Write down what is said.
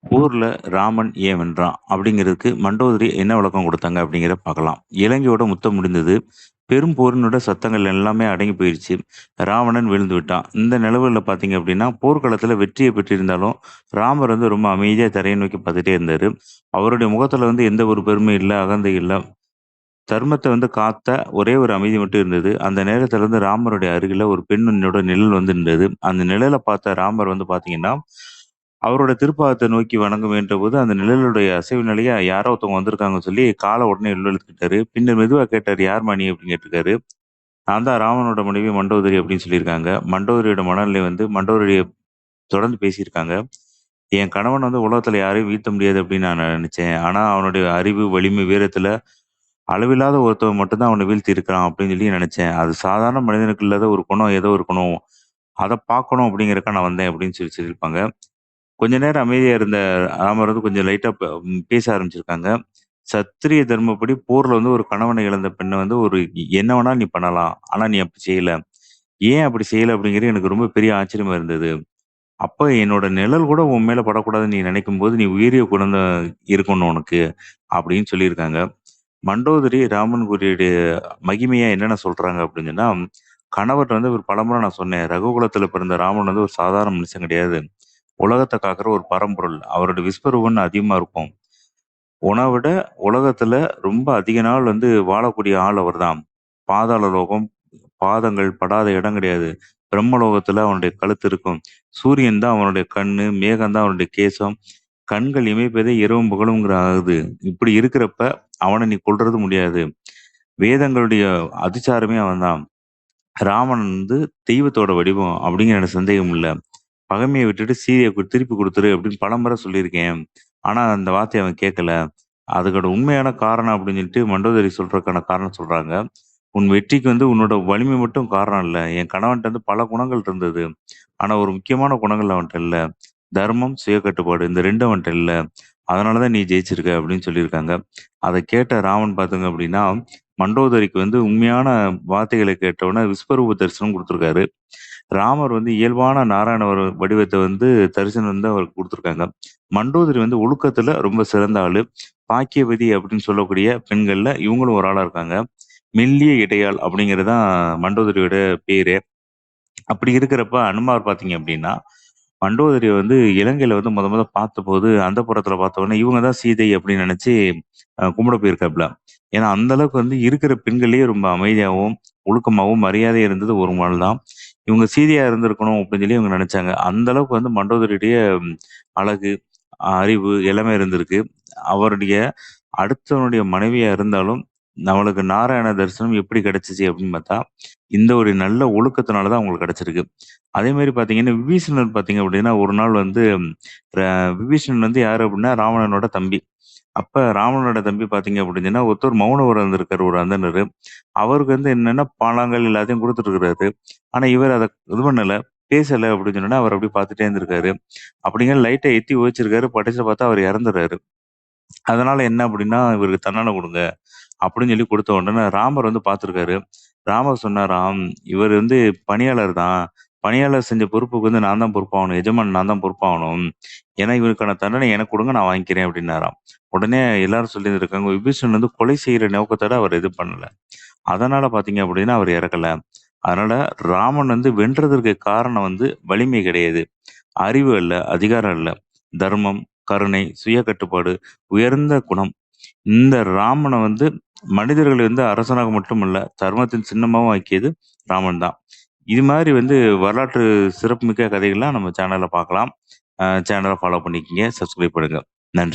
போர்ல ராமன் ஏன் வென்றான்? அப்படிங்கிறதுக்கு மண்டோதரி என்ன விளக்கம் குடுத்தாங்க அப்படிங்கிறத பார்க்கலாம். இலங்கையோட முத்தம் முடிந்தது. பெரும் போரினோட சத்தங்கள் எல்லாமே அடங்கி போயிருச்சு. ராவணன் வீழ்ந்து விட்டான். இந்த நிலவுல பார்த்தீங்க அப்படின்னா, போர்க்களத்துல வெற்றிய பெற்றிருந்தாலும், ராமர் வந்து ரொம்ப அமைதியா தரைய நோக்கி பார்த்துட்டே இருந்தாரு. அவருடைய முகத்துல வந்து எந்த ஒரு பெருமை இல்ல, அகந்தை இல்ல. தர்மத்த வந்து காத்த ஒரே ஒரு அமைதி மட்டும் இருந்தது. அந்த நேரத்துல வந்து ராமருடைய அருகில ஒரு பெண்ணினோட நிழல் வந்து நின்டது. அந்த நிழல பார்த்த ராமர் வந்து பார்த்தீங்கன்னா, அவரோட திருப்பாதத்த நோக்கி வணங்க முயன்றபோது, அந்த நிழலுடைய அசைவினாலேயே யாரோ ஒருத்தவங்க வந்திருக்காங்கன்னு சொல்லி கால உடனே உள்ள இழுத்துக்கிட்டாரு. பின்னர் மெதுவா கேட்டாரு, "யார்ம்மா நீ?" அப்படின்னு கேட்டிருக்காரு. "நான் தான் ராவணனோட மனைவி மண்டோதரி" அப்படின்னு சொல்லியிருக்காங்க. மண்டோதரியோட மனநிலை வந்து மண்டோதரிய தொடர்ந்து பேசியிருக்காங்க. "என் கணவன் வந்து உலகத்துல யாரையும் வீழ்த்த முடியாது அப்படின்னு நான் நெனச்சேன். ஆனா அவனுடைய அறிவு, வலிமை, வீரத்துல அளவில்லாத ஒருத்தவன் மட்டும் தான் அவன வீழ்த்தி இருக்கிறான் அப்படின்னு சொல்லி நெனச்சேன். அது சாதாரண மனிதனுக்கு இல்லாத ஒரு குணம் ஏதோ இருக்கணும். அத பார்க்கணும் அப்படிங்கிறதுக்காக நான் வந்தேன்" அப்படின்னு சொல்லி சொல்லியிருப்பாங்க. கொஞ்ச நேரம் அமைதியா இருந்த ராமர் வந்து கொஞ்சம் லைட்டா பேச ஆரம்பிச்சிருக்காங்க. "சத்திரிய தர்மப்படி போர்ல வந்து ஒரு கணவனை இழந்த பெண்ண வந்து ஒரு என்ன வேணாலும் நீ பண்ணலாம். ஆனா நீ அப்படி செய்யல. ஏன் அப்படி செய்யல?" அப்படிங்கிறது எனக்கு ரொம்ப பெரிய ஆச்சரியமா இருந்தது. "அப்ப என்னோட நிழல் கூட உன் மேல படக்கூடாதுன்னு நீ நினைக்கும்போது, நீ உயரிய குணம் தான் இருக்கணும் உனக்கு." அப்படின்னு சொல்லியிருக்காங்க. மண்டோதரி ராமன் கூறிய மகிமையா என்னென்ன சொல்றாங்க அப்படின்னு சொன்னா, கணவர்ட்ட வந்து ஒரு பலமுறை நான் சொன்னேன். "ரகுகுலத்தில பிறந்த ராமன் வந்து ஒரு சாதாரண மனுஷன் கிடையாது. உலகத்த காக்குற ஒரு பரம்பொருள். அவரோட விஸ்வரூபம் அதிகமா இருக்கும். உன விட உலகத்துல ரொம்ப அதிக நாள் வந்து வாழக்கூடிய ஆள் அவர்தான். பாதாள லோகம், பாதங்கள் படாத இடம் கிடையாது. பிரம்மலோகத்துல அவனுடைய கழுத்து இருக்கும். சூரியன் தான் அவனுடைய கண்ணு, மேகம் தான் அவனுடைய கேசம். கண்கள் இமைப்பதே இரவும் பகலும்ங்கிற ஆகுது. இப்படி இருக்கிறப்ப அவன நீ கொல்றது முடியாது. வேதங்களுடைய அதிசாரமே அவன்தான். ராமன் வந்து தெய்வத்தோட வடிவம் அப்படிங்கிற எனக்கு சந்தேகம் இல்ல. பகைமைய விட்டுட்டு சீதைய திருப்பி குடுத்துரு அப்படின்னு பலமுறை சொல்லியிருக்கேன். ஆனா அந்த வார்த்தைய அவன் கேட்கல. அதுக்கோட உண்மையான காரணம் அப்படின்னு சொல்லிட்டு மண்டோதரி சொல்றதுக்கான காரணம் சொல்றாங்க. "உன் வெற்றிக்கு வந்து உன்னோட வலிமை மட்டும் காரணம் இல்ல. என் கணவன்ட்ட வந்து பல குணங்கள் இருந்தது. ஆனா ஒரு முக்கியமான குணங்கள் அவன்ட்ட இல்ல. தர்மம், சுயக்கட்டுப்பாடு இந்த 2ம் அவன்ட்ட இல்ல. அதனால தான் நீ ஜெயிச்சிருக்க" அப்படின்னு சொல்லியிருக்காங்க. அத கேட்ட ராமன் பார்த்தீங்க அப்படின்னா, மண்டோதரிக்கு வந்து உண்மையான வார்த்தைகள கேட்டவுடனே விஸ்வரூப தரிசனம் குடுத்துருக்காரு. ராமர் வந்து இயல்பான நாராயண வடிவத்த வந்து தரிசனம் வந்து அவருக்கு குடுத்துருக்காங்க. மண்டோதரி வந்து ஒழுக்கத்துல ரொம்ப சிறந்த ஆளு. பாக்கியவதி அப்படின்னு சொல்லக்கூடிய பெண்கள்ல இவங்களும் ஒரு ஆளா இருக்காங்க. மெல்லிய இடையாள் அப்படிங்கிறது தான் மண்டோதரியோட பேரு. அப்படி இருக்கிறப்ப அனுமார் பார்த்தீங்க அப்படின்னா, மண்டோதரிய வந்து இலங்கையில வந்து மொத பார்த்தபோது அந்தப்புரத்துல பார்த்தவுடனே இவங்க தான் சீதை அப்படின்னு நெனச்சு கும்பிட போயிருக்காப்ல. ஏன்னா அந்த அளவுக்கு வந்து இருக்கிற பெண்கள்லயே ரொம்ப அமைதியாவும், ஒழுக்கமாவும், மரியாதையா இருந்தது ஒரு மகள் தான். இவங்க சீதையா இருந்திருக்கணும் அப்படின்னு சொல்லி இவங்க நெனச்சாங்க. அந்த அளவுக்கு வந்து மண்டோதரியுடைய அழகு, அறிவு எல்லாமே இருந்திருக்கு. அவருடைய அடுத்தவனுடைய மனைவியா இருந்தாலும், அவளுக்கு நாராயண தரிசனம் எப்படி கிடைச்சுச்சு அப்படின்னு பார்த்தா, இந்த ஒரு நல்ல ஒழுக்கத்தினால தான் அவங்களுக்கு கிடைச்சிருக்கு. அதேமாரி பார்த்தீங்கன்னா, விபீஷணர் பார்த்தீங்க அப்படின்னா, ஒரு நாள் வந்து ர விபீஷணன் வந்து யாரு அப்படின்னா, ராவணனோட தம்பி. அப்ப ராவணனோட தம்பி பார்த்தீங்க அப்படின்னு சொன்னா, ஒருத்தர் மௌன விரதம் இருந்திருக்காரு ஒரு அந்தணரு. அவருக்கு வந்து என்னன்னா, பழங்கள் எல்லாத்தையும் குடுத்துட்டு இருக்கிறாரு. ஆனா, இவர் அத இது பண்ணல. பேசல அப்படின்னு சொன்னோனே, அவர் அப்படியே பார்த்துட்டே இருந்திருக்காரு. அப்படிங்க லைட்டா எத்தி உதைச்சிருக்காரு. கடைசில பார்த்தா அவர் இறந்துறாரு. அதனால என்ன அப்படின்னா, "இவருக்கு தண்டனை குடுங்க." அப்படின்னு சொல்லி குடுத்த உடனே ராமர் வந்து பார்த்துருக்காரு. ராமர் சொன்னாராம், "இவர் வந்து பணியாளர் தான். பணியாளர் செஞ்ச பொறுப்புக்கு வந்து நான் தான் பொறுப்பாகணும். எஜமான் நான் தான் பொறுப்பாகணும். ஏன்னா இவருக்கான தண்டனை எனக்கு குடுங்க நான் வாங்கிக்கிறேன்" அப்படின்னாராம். உடனே எல்லாரும் சொல்லியிருந்திருக்காங்க, விபீஷணன் வந்து கொலை செய்ற நோக்கத்தோட அவர் இது பண்ணல. அதனால பார்த்தீங்க அப்படின்னா, அவர் இறக்கல. அதனால ராமன் வந்து வென்றதற்கு காரணம் வந்து வலிமை கிடையாது. அறிவு அல்ல, அதிகாரம் அல்ல. தர்மம், கருணை, சுய கட்டுப்பாடு, உயர்ந்த குணம். இந்த ராமன வந்து மனிதர்களை வந்து அரசனாக மட்டுமல்ல, தர்மத்தின் சின்னமாவும் ஆக்கியது ராமன் தான். இது மாரி வந்து வரலாற்று சிறப்புமிக்க கதைகள்லாம் நம்ம சேனல்ல பார்க்கலாம். சேனல ஃபாலோ பண்ணிக்கங்க. சப்ஸ்கிரைப் பண்ணுங்க. நன்றி.